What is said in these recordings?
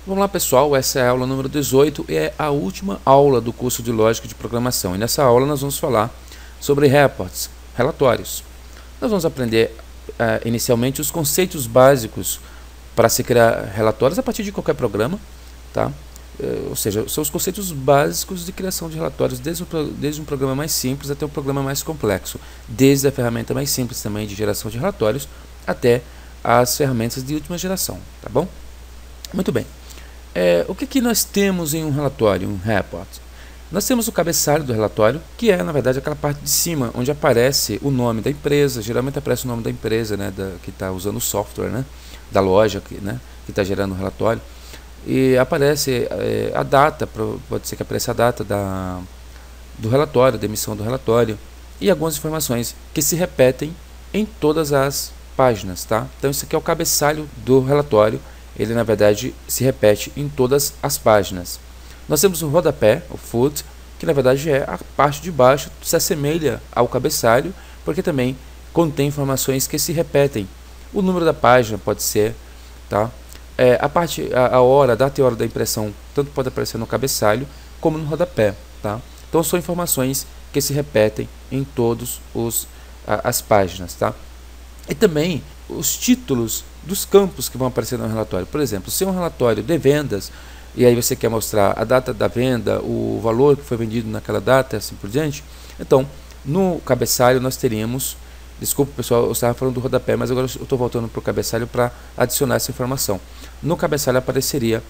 Vamos lá, pessoal, essa é a aula número 18 e é a última aula do curso de Lógica de Programação. E nessa aula nós vamos falar sobre reports, relatórios. Nós vamos aprender inicialmente os conceitos básicos para se criar relatórios a partir de qualquer programa, tá? Ou seja, são os conceitos básicos de criação de relatórios, desde um programa mais simples até um programa mais complexo, desde a ferramenta mais simples também de geração de relatórios até as ferramentas de última geração, tá bom? Muito bem. O que nós temos em um relatório, um report? Nós temos o cabeçalho do relatório, que é, na verdade, aquela parte de cima, onde aparece o nome da empresa. Geralmente aparece o nome da empresa, né, que está usando o software, né, da loja, que está gerando o relatório. E aparece a data, pode ser que apareça a data do relatório, da emissão do relatório, e algumas informações que se repetem em todas as páginas, tá? Então, isso aqui é o cabeçalho do relatório. Ele, na verdade, se repete em todas as páginas. Nós temos o rodapé, o foot, que na verdade é a parte de baixo, se assemelha ao cabeçalho, porque também contém informações que se repetem. O número da página pode ser, tá? A hora, a data e hora da impressão, tanto pode aparecer no cabeçalho como no rodapé, tá? Então são informações que se repetem em todas as páginas, tá? E também os títulos dos campos que vão aparecer no relatório. Por exemplo, se é um relatório de vendas, e aí você quer mostrar a data da venda, o valor que foi vendido naquela data, e assim por diante, então, no cabeçalho nós teríamos, desculpa pessoal, eu estava falando do rodapé, mas agora eu estou voltando para o cabeçalho para adicionar essa informação. No cabeçalho apareceria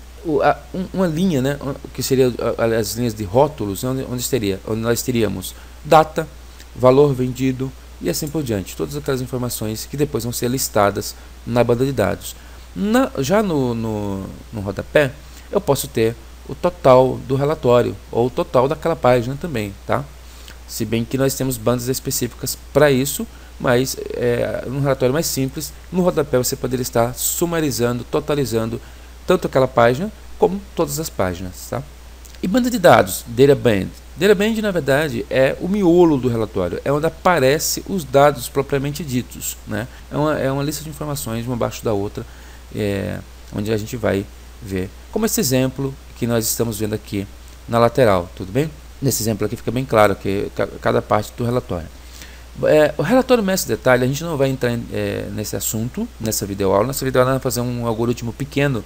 uma linha, né, que seria as linhas de rótulos, onde nós teríamos data, valor vendido, e assim por diante, todas aquelas informações que depois vão ser listadas na banda de dados. Já no rodapé, eu posso ter o total do relatório, ou o total daquela página também, tá? Se bem que nós temos bandas específicas para isso, mas num relatório mais simples, no rodapé você poderia estar sumarizando, totalizando tanto aquela página, como todas as páginas, tá? E banda de dados, data band. Data band, na verdade, é o miolo do relatório, é onde aparecem os dados propriamente ditos, né? É uma lista de informações, uma abaixo da outra, onde a gente vai ver. Como esse exemplo que nós estamos vendo aqui na lateral, tudo bem? Nesse exemplo aqui fica bem claro que cada parte do relatório. O relatório mestre detalhe, a gente não vai entrar nesse assunto, nessa videoaula. Nessa videoaula nós vamos fazer um algoritmo pequeno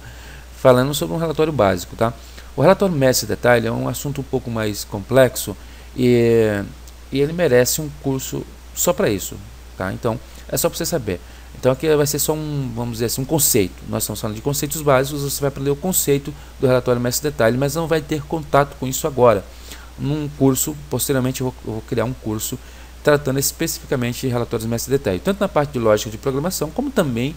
falando sobre um relatório básico, tá? O relatório mestre detalhe é um assunto um pouco mais complexo e ele merece um curso só para isso, tá? Então, é só para você saber. Então, aqui vai ser só vamos dizer assim, um conceito. Nós estamos falando de conceitos básicos, você vai aprender o conceito do relatório mestre detalhe, mas não vai ter contato com isso agora. Num curso, posteriormente eu vou criar um curso tratando especificamente de relatórios mestre detalhe, tanto na parte de lógica de programação, como também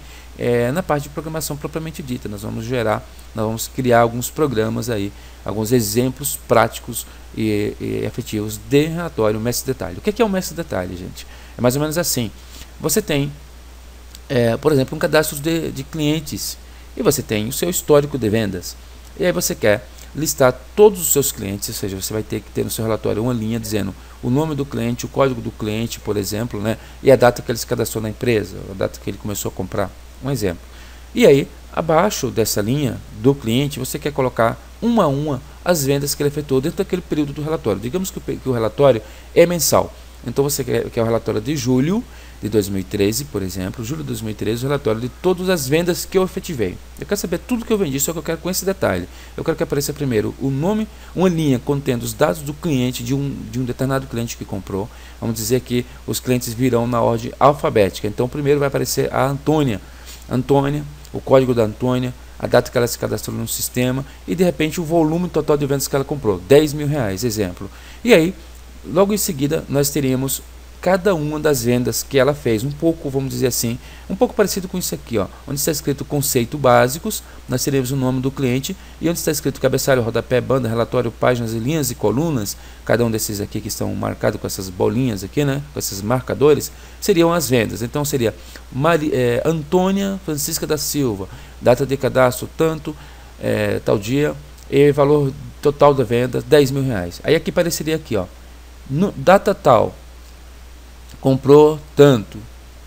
na parte de programação propriamente dita. Nós vamos criar alguns programas aí, alguns exemplos práticos e efetivos de relatório mestre detalhe. O que é o mestre detalhe, gente? É mais ou menos assim. Você tem, por exemplo, um cadastro de clientes e você tem o seu histórico de vendas. E aí você quer listar todos os seus clientes, ou seja, você vai ter que ter no seu relatório uma linha dizendo o nome do cliente, o código do cliente, por exemplo, né, e a data que ele se cadastrou na empresa, a data que ele começou a comprar, um exemplo. E aí, abaixo dessa linha do cliente, você quer colocar uma a uma as vendas que ele efetuou dentro daquele período do relatório. Digamos que o relatório é mensal. Então você quer o relatório de julho de 2013, por exemplo, julho de 2013, o relatório de todas as vendas que eu efetivei. Eu quero saber tudo que eu vendi, só que eu quero com esse detalhe. Eu quero que apareça primeiro o nome, uma linha contendo os dados do cliente, de um determinado cliente que comprou. Vamos dizer que os clientes virão na ordem alfabética. Então primeiro vai aparecer a Antônia, o código da Antônia, a data que ela se cadastrou no sistema e de repente o volume total de vendas que ela comprou, R$10.000, exemplo. E aí, logo em seguida, nós teríamos cada uma das vendas que ela fez, um pouco, vamos dizer assim, um pouco parecido com isso aqui, ó, onde está escrito conceito básicos, nós teremos o nome do cliente, e onde está escrito cabeçalho, rodapé, banda, relatório, páginas, linhas e colunas, cada um desses aqui que estão marcados com essas bolinhas aqui, né, com esses marcadores, seriam as vendas. Então seria Antônia Francisca da Silva, data de cadastro tanto, tal dia, e valor total da venda, R$10.000. Aí aqui apareceria aqui, ó, data tal, comprou tanto,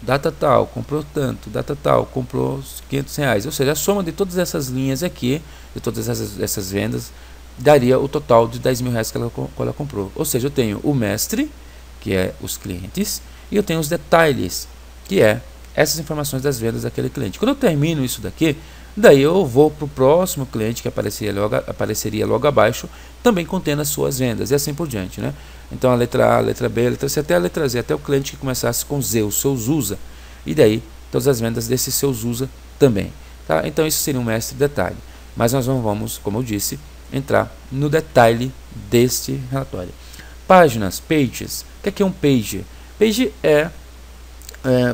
data tal, comprou tanto, data tal, comprou R$500, ou seja, a soma de todas essas linhas aqui, de todas essas vendas, daria o total de R$10.000 que ela comprou. Ou seja, eu tenho o mestre, que é os clientes, e eu tenho os detalhes, que é essas informações das vendas daquele cliente. Quando eu termino isso daqui, daí eu vou para o próximo cliente que apareceria logo abaixo, também contendo as suas vendas, e assim por diante, né? Então a letra A, a letra B, a letra C, até a letra Z, até o cliente que começasse com Z, o seus usa, e daí todas as vendas desse seus usa também, tá? Então isso seria um mestre detalhe, mas nós não vamos, como eu disse, entrar no detalhe deste relatório. Páginas, pages. O que é um page? Page é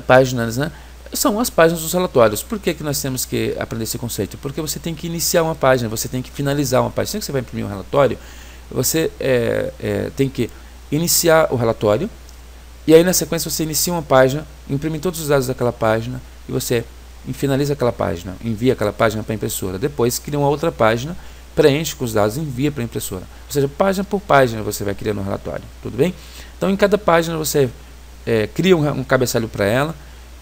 páginas, né? São as páginas dos relatórios. Por que nós temos que aprender esse conceito? Porque você tem que iniciar uma página, você tem que finalizar uma página. Sempre que você vai imprimir um relatório, você tem que iniciar o relatório, e aí na sequência você inicia uma página, imprime todos os dados daquela página, e você finaliza aquela página, envia aquela página para a impressora. Depois cria uma outra página, preenche com os dados e envia para a impressora. Ou seja, página por página você vai criando um relatório, tudo bem? Então em cada página você cria um cabeçalho para ela,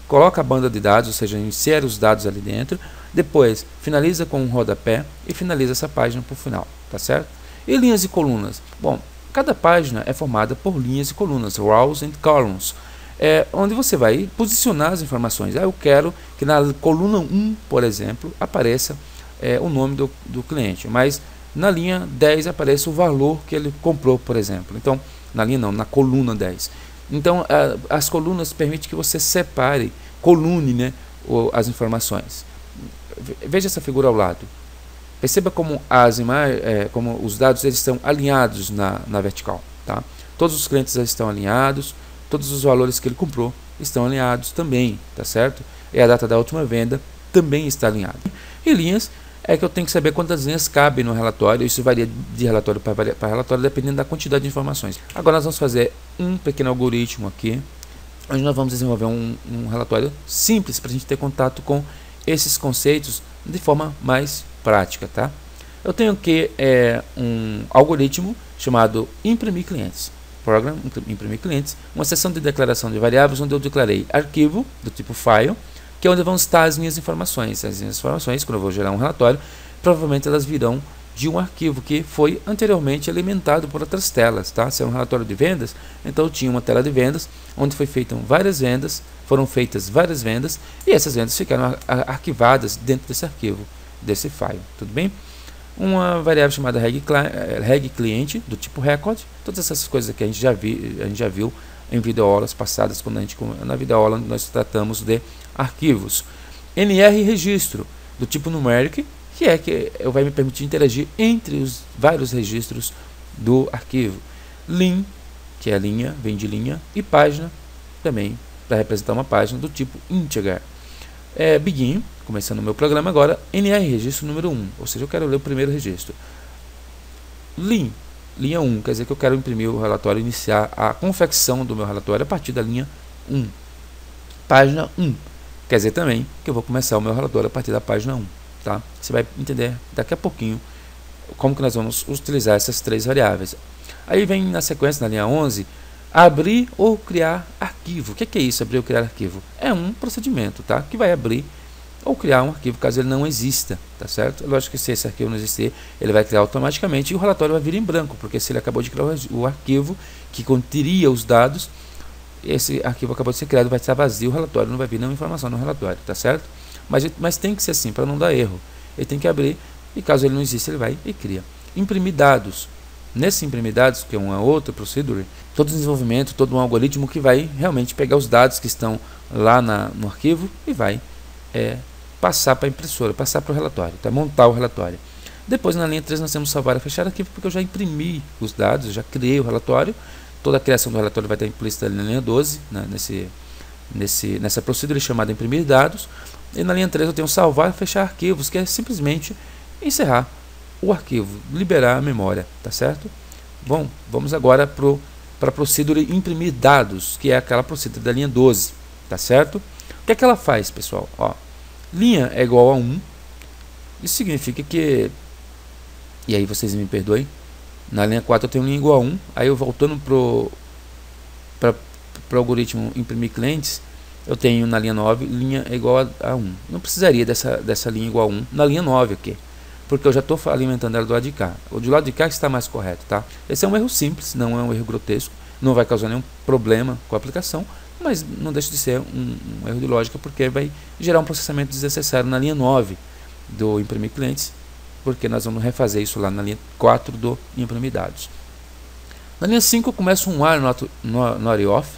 coloca a banda de dados, ou seja, insere os dados ali dentro, depois finaliza com um rodapé e finaliza essa página por final, tá certo? E linhas e colunas? Bom, cada página é formada por linhas e colunas, rows and columns, onde você vai posicionar as informações. Eu quero que na coluna 1, por exemplo, apareça o nome do cliente, mas na linha 10 apareça o valor que ele comprou, por exemplo. Então, na linha não, na coluna 10. Então, as colunas permitem que você separe, colune, né, as informações. Veja essa figura ao lado. Perceba como como os dados eles estão alinhados na vertical. Tá? Todos os clientes estão alinhados, todos os valores que ele comprou estão alinhados também, tá certo? E a data da última venda também está alinhada. E linhas é que eu tenho que saber quantas linhas cabem no relatório. Isso varia de relatório para relatório, dependendo da quantidade de informações. Agora nós vamos fazer um pequeno algoritmo aqui, onde nós vamos desenvolver um relatório simples para a gente ter contato com esses conceitos de forma mais prática, tá? Eu tenho aqui um algoritmo chamado imprimir clientes. Program imprimir clientes, uma seção de declaração de variáveis onde eu declarei arquivo do tipo file, que é onde vão estar as minhas informações. As minhas informações, quando eu vou gerar um relatório, provavelmente elas virão de um arquivo que foi anteriormente alimentado por outras telas, tá? Se é um relatório de vendas, então eu tinha uma tela de vendas, onde foram feitas várias vendas, e essas vendas ficaram arquivadas dentro desse arquivo, desse file, tudo bem? Uma variável chamada reg cliente, do tipo record. Todas essas coisas que a gente já viu em videoaulas passadas, na videoaula nós tratamos de arquivos. NR registro, do tipo numeric, que vai me permitir interagir entre os vários registros do arquivo. Lim, que é linha, vem de linha, e página, também para representar uma página do tipo integer. Begin, começando o meu programa agora, NR registro número 1, ou seja, eu quero ler o primeiro registro. Lim, linha 1, quer dizer que eu quero imprimir o relatório, iniciar a confecção do meu relatório a partir da linha 1. Página 1, quer dizer também que eu vou começar o meu relatório a partir da página 1. Tá? Você vai entender daqui a pouquinho como que nós vamos utilizar essas três variáveis. Aí vem na sequência, na linha 11, abrir ou criar arquivo. O que é isso, abrir ou criar arquivo? É um procedimento, tá? Que vai abrir ou criar um arquivo caso ele não exista, tá certo? Lógico que se esse arquivo não existir, ele vai criar automaticamente e o relatório vai vir em branco, porque se ele acabou de criar o arquivo que conteria os dados, esse arquivo acabou de ser criado, vai estar vazio, o relatório não vai vir nenhuma informação no relatório, tá certo? Mas tem que ser assim, para não dar erro. Ele tem que abrir, e caso ele não exista, ele vai e cria. Imprimir dados. Nesse imprimir dados, que é uma outra procedure, todo desenvolvimento, todo um algoritmo que vai realmente pegar os dados que estão lá no arquivo e vai passar para a impressora, passar para o relatório, tá? Montar o relatório. Depois, na linha 3, nós temos salvar e fechar arquivo, porque eu já imprimi os dados, já criei o relatório. Toda a criação do relatório vai estar implícita ali na linha 12, né? Nessa procedure chamada imprimir dados. E na linha 3 eu tenho salvar e fechar arquivos, que é simplesmente encerrar o arquivo, liberar a memória, tá certo? Bom, vamos agora para a procedure imprimir dados, que é aquela procedure da linha 12, tá certo? O que é que ela faz, pessoal? Ó, linha é igual a 1, isso significa que, e aí vocês me perdoem, na linha 4 eu tenho linha igual a 1, aí eu voltando para o algoritmo imprimir clientes, eu tenho na linha 9, linha é igual a 1. Não precisaria dessa linha igual a 1 na linha 9 aqui, porque eu já estou alimentando ela do lado de cá. O do lado de cá está mais correto, tá? Esse é um erro simples, não é um erro grotesco, não vai causar nenhum problema com a aplicação, mas não deixa de ser um erro de lógica, porque vai gerar um processamento desnecessário na linha 9 do imprimir clientes, porque nós vamos refazer isso lá na linha 4 do imprimir dados. Na linha 5 começa um while not off,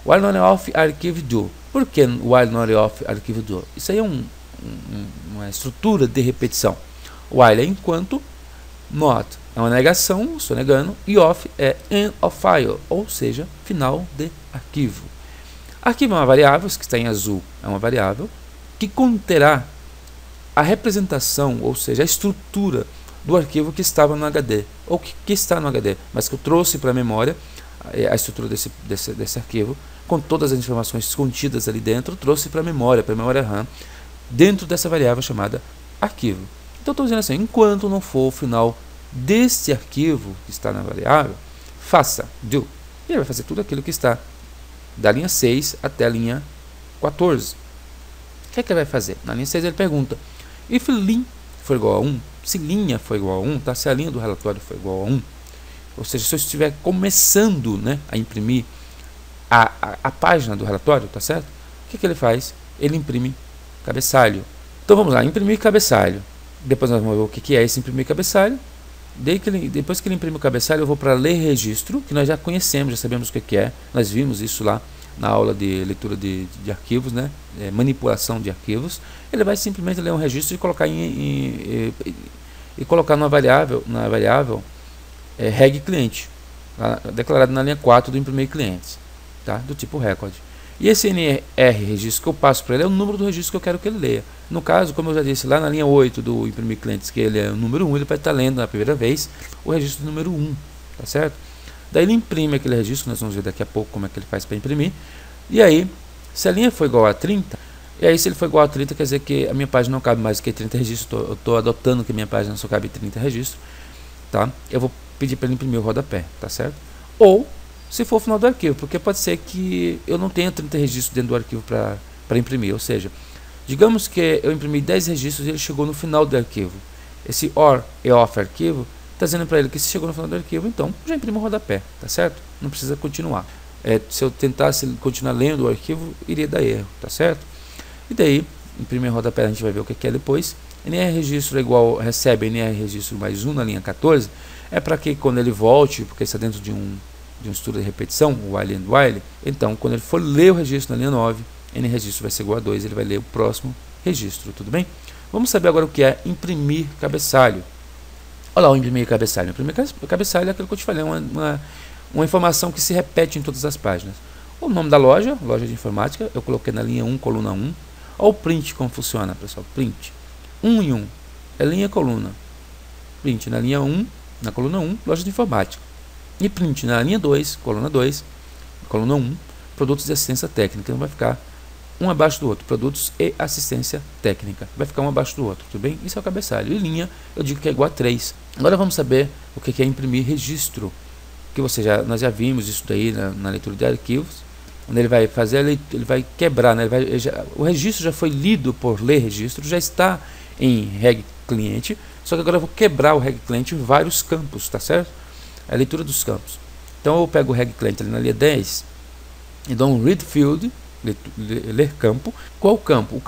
while not off archive do. Por que while not off archive do? Isso aí é uma estrutura de repetição. While é enquanto, not é uma negação, estou negando, e off é end of file, ou seja, final de arquivo. Arquivo é uma variável, que está em azul é uma variável, que conterá a representação, ou seja, a estrutura do arquivo que estava no HD, ou que está no HD, mas que eu trouxe para a memória, a estrutura desse arquivo, com todas as informações contidas ali dentro, trouxe para a memória RAM, dentro dessa variável chamada arquivo. Então estou dizendo assim, enquanto não for o final deste arquivo que está na variável, faça do. E ele vai fazer tudo aquilo que está da linha 6 até a linha 14. O que é que ele vai fazer? Na linha 6 ele pergunta, if lim for igual a 1, se linha for igual a 1, tá? Se a linha do relatório for igual a 1, ou seja, se eu estiver começando, né, a imprimir a página do relatório, tá certo? O que que ele faz? Ele imprime cabeçalho. Então vamos lá, imprimir cabeçalho. Depois nós vamos ver o que é esse imprimir cabeçalho. Depois que ele imprime o cabeçalho, eu vou para ler registro, que nós já conhecemos, já sabemos o que é. Nós vimos isso lá na aula de leitura de arquivos, né? Manipulação de arquivos. Ele vai simplesmente ler um registro e colocar colocar na variável reg cliente, declarado na linha 4 do imprimir clientes, tá? Do tipo record. E esse NR registro que eu passo para ele é o número do registro que eu quero que ele leia. No caso, como eu já disse, lá na linha 8 do imprimir clientes, que ele é o número 1, ele vai estar lendo na primeira vez o registro número 1, tá certo? Daí ele imprime aquele registro, nós vamos ver daqui a pouco como é que ele faz para imprimir. E aí, se a linha for igual a 30, e aí se ele for igual a 30, quer dizer que a minha página não cabe mais que 30 registros, eu estou adotando que a minha página só cabe 30 registros, tá? Eu vou pedir para ele imprimir o rodapé, tá certo? Ou, se for o final do arquivo, porque pode ser que eu não tenha 30 registros dentro do arquivo para imprimir, ou seja, digamos que eu imprimi 10 registros e ele chegou no final do arquivo. Esse OR e OFF arquivo está dizendo para ele que se chegou no final do arquivo, então já imprimo o rodapé, tá certo? Não precisa continuar. Se eu tentasse continuar lendo o arquivo, iria dar erro, tá certo? E daí, imprimir o rodapé, a gente vai ver o que é depois. NR registro é igual, recebe NR registro mais 1 na linha 14, é para que quando ele volte, porque está dentro de um estudo de repetição, o while and while, então quando ele for ler o registro na linha 9, N registro vai ser igual a 2, ele vai ler o próximo registro, tudo bem? Vamos saber agora o que é imprimir cabeçalho. Olha lá o imprimir cabeçalho. Imprimir cabeçalho é aquilo que eu te falei, uma informação que se repete em todas as páginas. O nome da loja de informática, eu coloquei na linha 1, coluna 1. Olha o print como funciona, pessoal, print. 1 em 1, é linha e coluna. Print na linha 1, na coluna 1, loja de informática. E print na linha 2, coluna 1, produtos de assistência técnica. Não vai ficar um abaixo do outro, produtos e assistência técnica. Vai ficar um abaixo do outro, tudo bem? Isso é o cabeçalho. E linha, eu digo que é igual a 3. Agora vamos saber o que é imprimir registro, que nós já vimos isso daí na leitura de arquivos, onde ele vai fazer a leitura, ele vai quebrar, né? O registro já foi lido por ler registro, já está em reg cliente, só que agora eu vou quebrar o reg cliente em vários campos, tá certo? A leitura dos campos. Então eu pego o reg cliente ali na linha 10 e dou um read field, ler campo. Qual campo?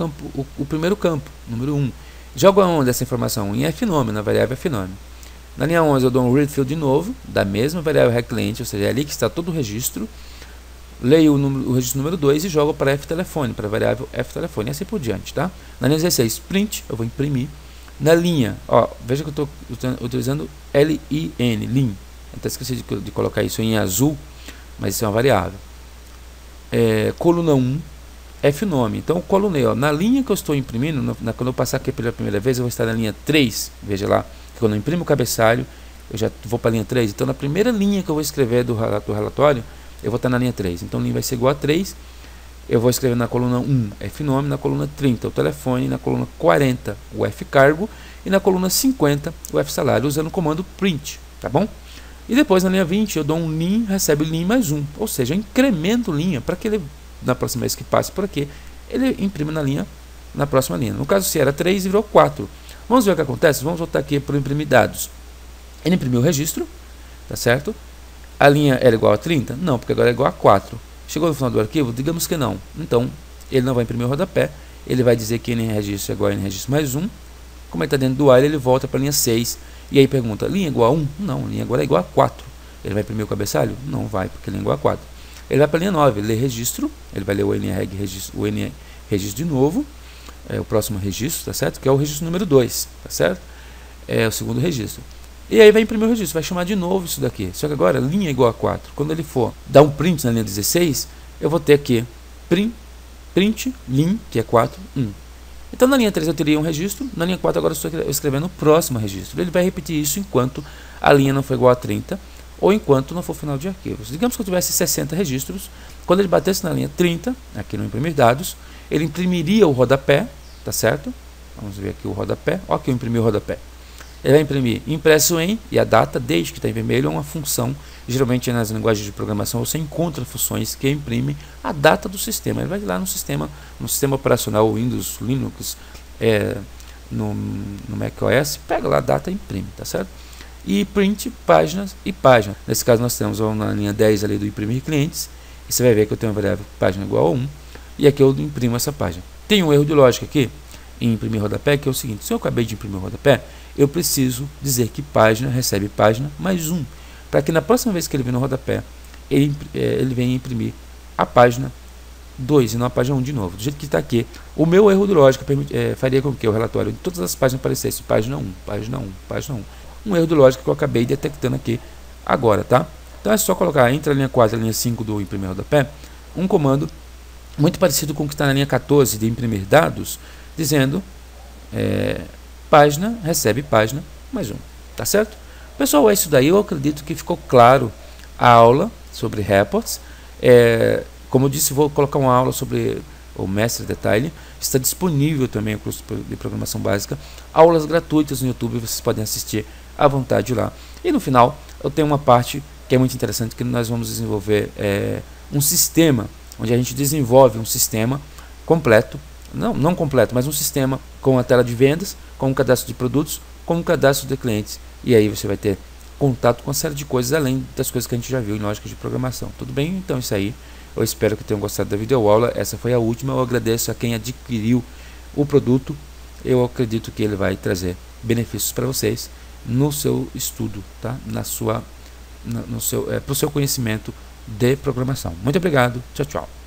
O primeiro campo, número 1. Jogo aonde essa informação? Em fnome, na variável fnome. Na linha 11 eu dou um read field de novo, da mesma variável reg cliente, ou seja, é ali que está todo o registro. Leio o registro número 2 e jogo para ftelefone, para a variável ftelefone, e assim por diante, tá? Na linha 16, print, eu vou imprimir. Na linha, ó, veja que eu estou utilizando LIN, lin. Eu até esqueci de colocar isso em azul, mas isso é uma variável. Coluna 1, fnome. Então eu colunei, ó, na linha que eu estou imprimindo, quando eu passar aqui pela primeira vez, eu vou estar na linha 3, veja lá, que quando eu imprimo o cabeçalho, eu já vou para a linha 3. Então na primeira linha que eu vou escrever do relatório, eu vou estar na linha 3. Então linha vai ser igual a 3. Eu vou escrever na coluna 1, fnome, na coluna 30, o telefone, na coluna 40, o fcargo, e na coluna 50, o fsalário, usando o comando print, tá bom? E depois na linha 20 eu dou um lin, recebe lin mais 1, ou seja, eu incremento linha para que ele na próxima vez que passe por aqui, ele imprime na próxima linha. No caso, se era 3, virou 4. Vamos ver o que acontece? Vamos voltar aqui para o imprimir dados. Ele imprimiu o registro, tá certo? A linha era igual a 30? Não, porque agora é igual a 4. Chegou no final do arquivo? Digamos que não. Então, ele não vai imprimir o rodapé, ele vai dizer que NRegistro é igual a NRegistro mais 1. Como ele está dentro do while, ele volta para a linha 6. E aí pergunta, linha igual a 1? Não, linha agora é igual a 4. Ele vai imprimir o cabeçalho? Não vai, porque linha é igual a 4. Ele vai para a linha 9, lê registro, ele vai ler o NRegistro de novo, o próximo registro, tá certo? Que é o registro número 2, tá certo? É o segundo registro. E aí vai imprimir o registro, vai chamar de novo isso daqui. Só que agora, linha igual a 4. Quando ele for dar um print na linha 16, eu vou ter aqui print lin, que é 4, 1. Então na linha 3 eu teria um registro, na linha 4 agora eu estou escrevendo o próximo registro. Ele vai repetir isso enquanto a linha não for igual a 30, ou enquanto não for final de arquivos. Digamos que eu tivesse 60 registros, quando ele batesse na linha 30, aqui no imprimir dados, ele imprimiria o rodapé, tá certo? Vamos ver aqui o rodapé, ó que eu imprimi o rodapé. Ele vai imprimir impresso em, e a data, desde que está em vermelho, é uma função. Geralmente nas linguagens de programação você encontra funções que imprimem a data do sistema. Ele vai lá no sistema operacional Windows, Linux, no macOS, pega lá a data e imprime, tá certo? E print páginas e página. Nesse caso nós temos na linha 10 ali do imprimir clientes, e você vai ver que eu tenho uma variável página igual a 1, e aqui eu imprimo essa página. Tem um erro de lógica aqui em imprimir rodapé, que é o seguinte: se eu acabei de imprimir o rodapé, eu preciso dizer que página recebe página mais 1, para que na próxima vez que ele vir no rodapé, ele venha imprimir a página 2 e não a página 1 de novo. Do jeito que está aqui, o meu erro de lógica faria com que o relatório de todas as páginas aparecesse página 1, página 1, página 1. Um erro de lógica que eu acabei detectando aqui agora, tá? Então é só colocar entre a linha 4 e a linha 5 do imprimir rodapé um comando muito parecido com o que está na linha 14 de imprimir dados, dizendo página recebe página mais 1, tá certo? Pessoal, é isso daí. Eu acredito que ficou claro a aula sobre reports. Como eu disse, vou colocar uma aula sobre o Mestre Detalhe. Está disponível também o curso de programação básica, aulas gratuitas no YouTube, vocês podem assistir à vontade lá. E no final eu tenho uma parte que é muito interessante, que nós vamos desenvolver um sistema, onde a gente desenvolve um sistema completo, não completo, mas um sistema com a tela de vendas, com um cadastro de produtos, com um cadastro de clientes. E aí você vai ter contato com uma série de coisas, além das coisas que a gente já viu em lógica de programação. Tudo bem? Então isso aí. Eu espero que tenham gostado da videoaula. Essa foi a última. Eu agradeço a quem adquiriu o produto. Eu acredito que ele vai trazer benefícios para vocês no seu estudo, tá? Para o seu conhecimento de programação. Muito obrigado. Tchau, tchau.